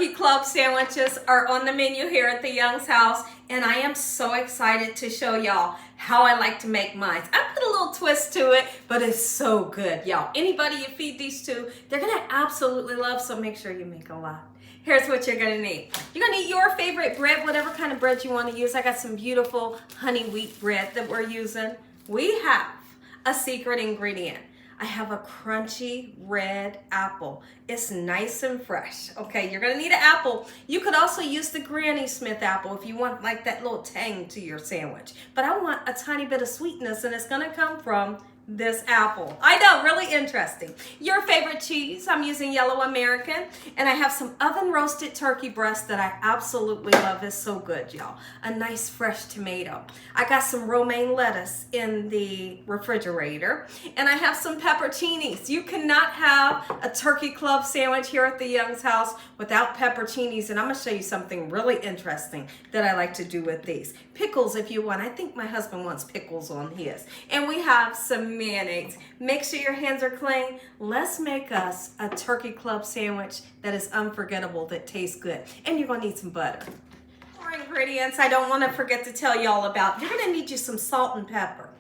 turkey club sandwiches are on the menu here at the Young's house, and I am so excited to show y'all how I like to make mine. I put a little twist to it, but it's so good, y'all. Anybody you feed these to, they're gonna absolutely love, so make sure you make a lot. Here's what you're gonna need. You're gonna need your favorite bread, whatever kind of bread you wanna use. I got some beautiful honey wheat bread that we're using. We have a secret ingredient. I have a crunchy red apple. It's nice and fresh. Okay, you're gonna need an apple. You could also use the Granny Smith apple if you want like that little tang to your sandwich. But I want a tiny bit of sweetness, and it's gonna come from this apple. I know, really interesting. Your favorite cheese, I'm using Yellow American, and I have some oven roasted turkey breast that I absolutely love. It's so good, y'all. A nice fresh tomato. I got some romaine lettuce in the refrigerator, and I have some pepperoncinis. You cannot have a turkey club sandwich here at the Young's house without pepperoncinis, and I'm gonna show you something really interesting that I like to do with these. Pickles if you want. I think my husband wants pickles on his. And we have some mayonnaise. Make sure your hands are clean. Let's make us a turkey club sandwich that is unforgettable, that tastes good. And you're gonna need some butter. More ingredients I don't wanna forget to tell y'all about. You're gonna need you some salt and pepper.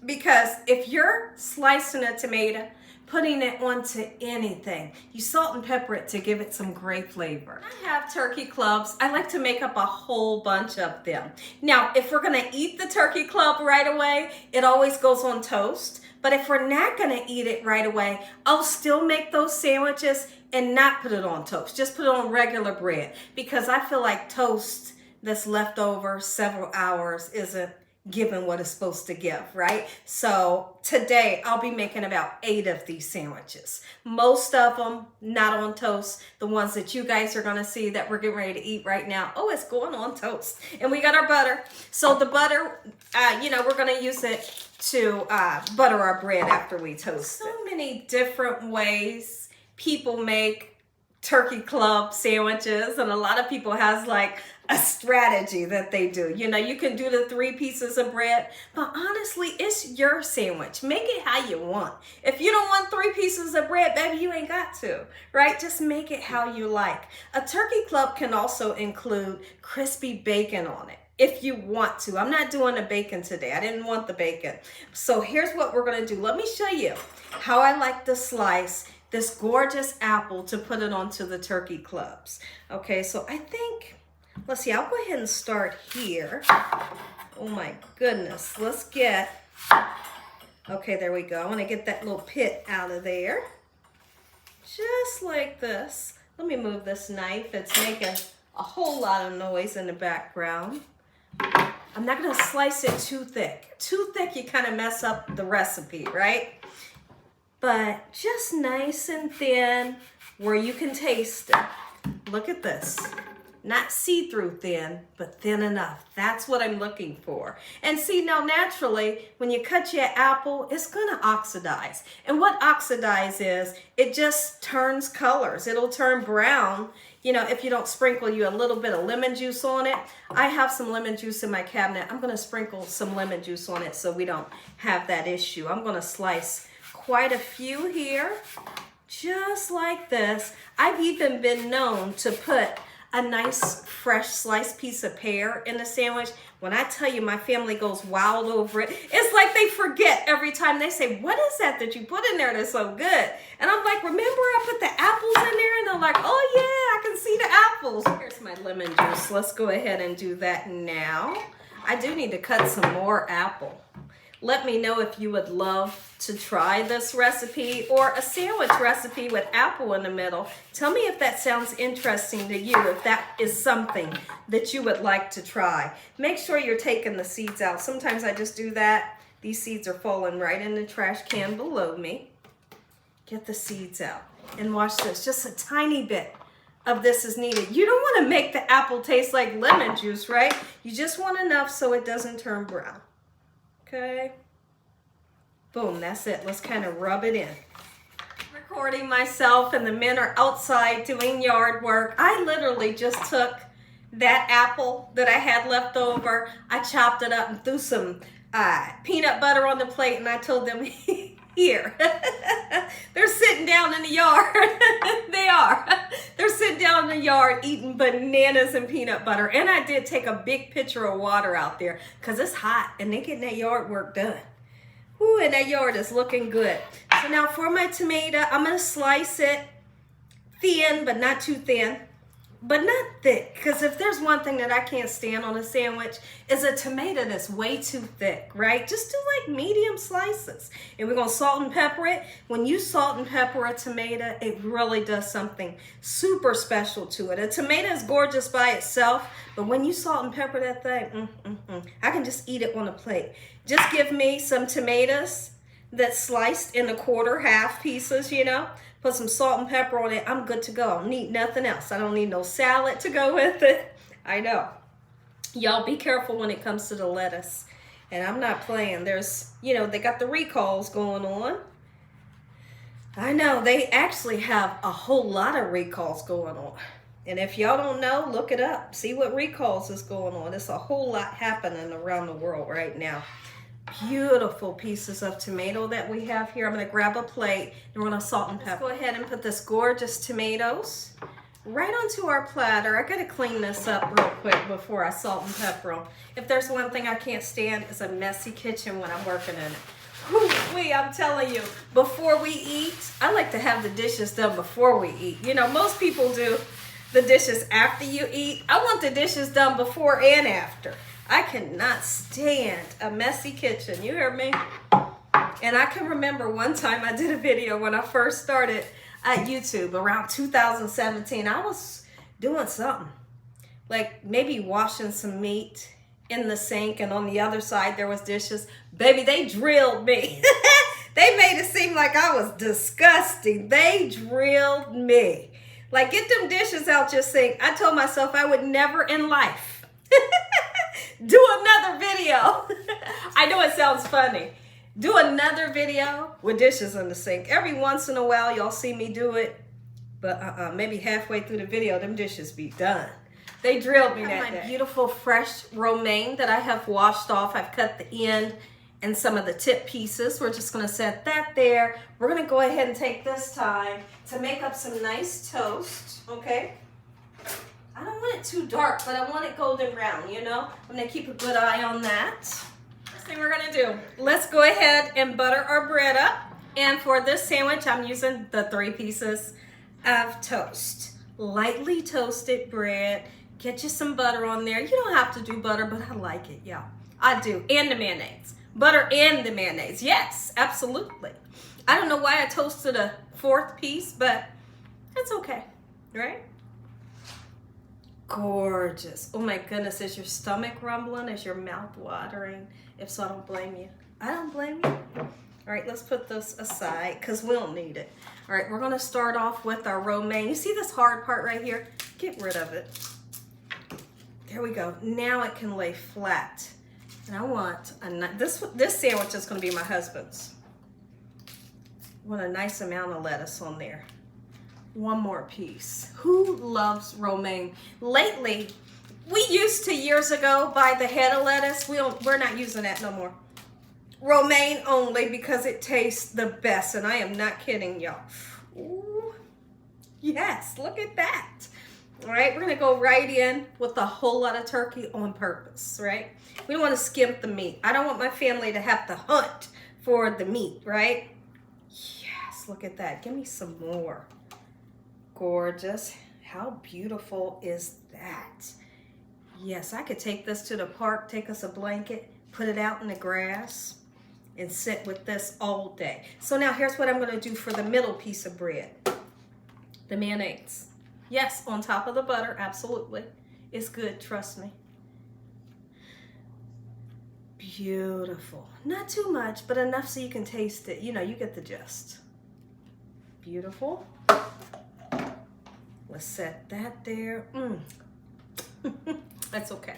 Because if you're slicing a tomato, putting it onto anything, you salt and pepper it to give it some great flavor. I have turkey clubs. I like to make up a whole bunch of them. Now, if we're gonna eat the turkey club right away, it always goes on toast. But if we're not gonna eat it right away, I'll still make those sandwiches and not put it on toast. Just put it on regular bread, because I feel like toast that's left over several hours isn't given what it's supposed to give, right? So today I'll be making about 8 of these sandwiches. Most of them not on toast. The ones that you guys are gonna see that we're getting ready to eat right now, oh, it's going on toast. And we got our butter. So the butter, we're gonna use it to butter our bread after we toast it. So many different ways people make turkey club sandwiches, and a lot of people has like a strategy that they do. You can do the 3 pieces of bread, but honestly, it's your sandwich. Make it how you want. If you don't want 3 pieces of bread, baby, you ain't got to, right? Just make it how you like. A turkey club can also include crispy bacon on it if you want to. I'm not doing the bacon today. I didn't want the bacon. So here's what we're gonna do. Let me show you how I like to slice this gorgeous apple to put it onto the turkey clubs. Okay, so I think, let's see, I'll go ahead and start here. Oh my goodness, let's get, okay, there we go. I wanna get that little pit out of there. Just like this. Let me move this knife. It's making a whole lot of noise in the background. I'm not gonna slice it too thick. Too thick, you kind of mess up the recipe, right? But just nice and thin where you can taste it. Look at this. Not see-through thin, but thin enough. That's what I'm looking for. And see, now naturally, when you cut your apple, it's gonna oxidize. And what oxidize is, it just turns colors. It'll turn brown, if you don't sprinkle you a little bit of lemon juice on it. I have some lemon juice in my cabinet. I'm gonna sprinkle some lemon juice on it so we don't have that issue. I'm gonna slice quite a few here, just like this. I've even been known to put a nice fresh sliced piece of pear in the sandwich. When I tell you my family goes wild over it, it's like they forget every time. They say, what is that you put in there that's so good? And I'm like, remember I put the apples in there? And they're like, oh yeah, I can see the apples. Here's my lemon juice. Let's go ahead and do that now. I do need to cut some more apple. Let me know if you would love to try this recipe or a sandwich recipe with apple in the middle. Tell me if that sounds interesting to you, if that is something that you would like to try. Make sure you're taking the seeds out. Sometimes I just do that. These seeds are falling right in the trash can below me. Get the seeds out and watch this. Just a tiny bit of this is needed. You don't want to make the apple taste like lemon juice, right? You just want enough so it doesn't turn brown. Okay, boom, that's it. Let's kind of rub it in. Recording myself and the men are outside doing yard work. I literally just took that apple that I had left over. I chopped it up and threw some peanut butter on the plate, and I told them here. They're sitting down in the yard. They are. They're sitting down in the yard eating bananas and peanut butter. And I did take a big pitcher of water out there because it's hot and they're getting that yard work done. Ooh, and that yard is looking good. So now for my tomato, I'm going to slice it thin, but not too thin, but not thick. Because if there's one thing that I can't stand on a sandwich, is a tomato that's way too thick, right? Just do like medium slices. And we're going to salt and pepper it. When you salt and pepper a tomato, it really does something super special to it. A tomato is gorgeous by itself, but when you salt and pepper that thing, I can just eat it on a plate. Just give me some tomatoes that's sliced in a quarter, half pieces, you know. Put some salt and pepper on it. I'm good to go. I don't need nothing else. I don't need no salad to go with it. I know. Y'all be careful when it comes to the lettuce. And I'm not playing. There's, you know, they got the recalls going on. I know. They actually have a whole lot of recalls going on. And if y'all don't know, look it up. See what recalls is going on. It's a whole lot happening around the world right now. Beautiful pieces of tomato that we have here. I'm going to grab a plate and we're going to salt and pepper. Let's go ahead and put this gorgeous tomatoes right onto our platter. I got to clean this up real quick before I salt and pepper them. If there's one thing I can't stand, it's a messy kitchen when I'm working in it. I'm telling you, before we eat, I like to have the dishes done before we eat. You know, most people do the dishes after you eat. I want the dishes done before and after. I cannot stand a messy kitchen. You hear me? And I can remember one time I did a video when I first started at YouTube around 2017. I was doing something like maybe washing some meat in the sink, and on the other side there was dishes. Baby, they drilled me. They made it seem like I was disgusting. They drilled me. Like, get them dishes out your sink. I told myself I would never in life do another video. I know it sounds funny. Do another video with dishes in the sink. Every once in a while, y'all see me do it. But maybe halfway through the video, them dishes be done. They drilled me that day. My beautiful fresh romaine that I have washed off. I've cut the end and some of the tip pieces. We're just going to set that there. We're going to go ahead and take this time to make up some nice toast, okay? I don't want it too dark, but I want it golden brown, you know? I'm going to keep a good eye on that. First thing we're going to do, let's go ahead and butter our bread up. And for this sandwich, I'm using the 3 pieces of toast. Lightly toasted bread. Get you some butter on there. You don't have to do butter, but I like it, y'all. I do. And the mayonnaise. Butter and the mayonnaise. Yes, absolutely. I don't know why I toasted a 4th piece, but it's okay, right? Gorgeous. Oh my goodness, is your stomach rumbling? Is your mouth watering? If so, I don't blame you. I don't blame you. All right, let's put this aside because we don't need it. All right, we're going to start off with our romaine. You see this hard part right here? Get rid of it. There we go. Now it can lay flat. And I want this sandwich is going to be my husband's. I want a nice amount of lettuce on there. One more piece. Who loves romaine? Lately, we used to years ago buy the head of lettuce. We're not using that no more. Romaine only because it tastes the best, and I am not kidding y'all. Ooh, yes, look at that. All right, we're gonna go right in with a whole lot of turkey on purpose, right? We don't want to skimp the meat. I don't want my family to have to hunt for the meat, right? Yes, look at that. Give me some more. Gorgeous. How beautiful is that? Yes, I could take this to the park, take us a blanket, put it out in the grass, and sit with this all day. So now here's what I'm going to do for the middle piece of bread. The mayonnaise. Yes, on top of the butter, absolutely. It's good, trust me. Beautiful. Not too much, but enough so you can taste it. You know, you get the gist. Beautiful. Let's set that there. That's okay.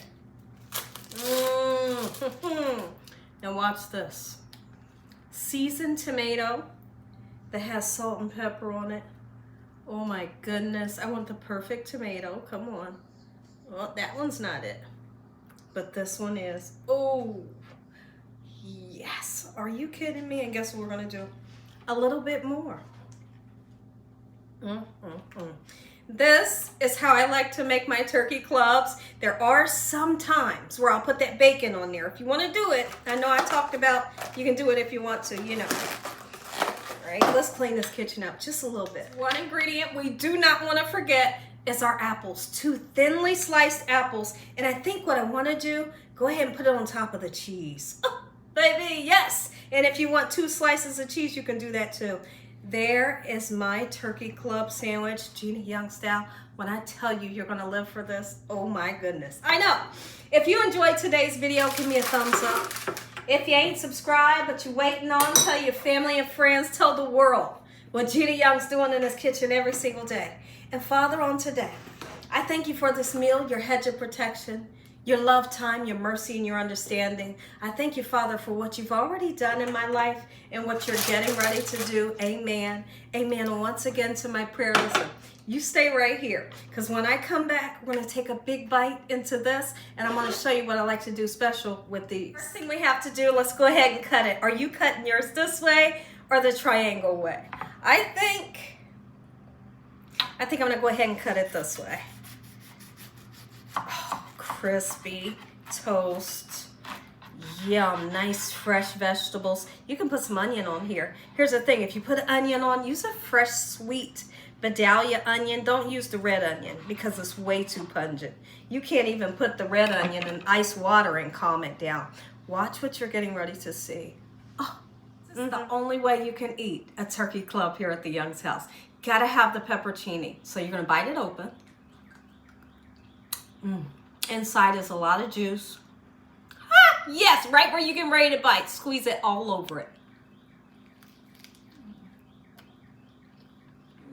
Now watch this. Seasoned tomato that has salt and pepper on it. Oh my goodness. I want the perfect tomato. Come on. Well, that one's not it. But this one is. Oh, yes. Are you kidding me? And guess what we're going to do? a little bit more. This is how I like to make my turkey clubs. There are some times where I'll put that bacon on there. If you want to do it, I know I talked about you can do it if you want to, you know. All right, let's clean this kitchen up just a little bit. One ingredient we do not want to forget is our apples. 2 thinly sliced apples. And I think what I want to do, go ahead and put it on top of the cheese. Oh, baby, yes. And if you want 2 slices of cheese, you can do that too. There is my turkey club sandwich, Gina Young style. When I tell you you're gonna live for this, oh my goodness. I know. If you enjoyed today's video, give me a thumbs up. If you ain't subscribed, but you're waiting on, tell your family and friends, tell the world what Gina Young's doing in this kitchen every single day. And Father, on today, I thank you for this meal, your hedge of protection, your love time, your mercy, and your understanding. I thank you, Father, for what you've already done in my life and what you're getting ready to do. Amen. Amen. And once again to my prayer, listen, you stay right here, because when I come back, we're going to take a big bite into this, and I'm going to show you what I like to do special with these. First thing we have to do, let's go ahead and cut it. Are you cutting yours this way or the triangle way? I think I'm going to go ahead and cut it this way. Crispy toast, yum, nice fresh vegetables. You can put some onion on here. Here's the thing, if you put onion on, use a fresh sweet Vidalia onion. Don't use the red onion because it's way too pungent. You can't even put the red onion in ice water and calm it down. Watch what you're getting ready to see. Oh, this is the only way you can eat a turkey club here at the Young's house. Gotta have the pepperoni. So you're gonna bite it open. Inside is a lot of juice. Ah, yes, right where you get ready to bite. Squeeze it all over it.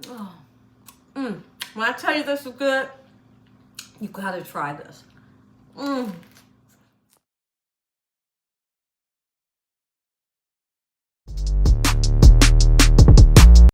Oh. When I tell you this is good, you gotta try this.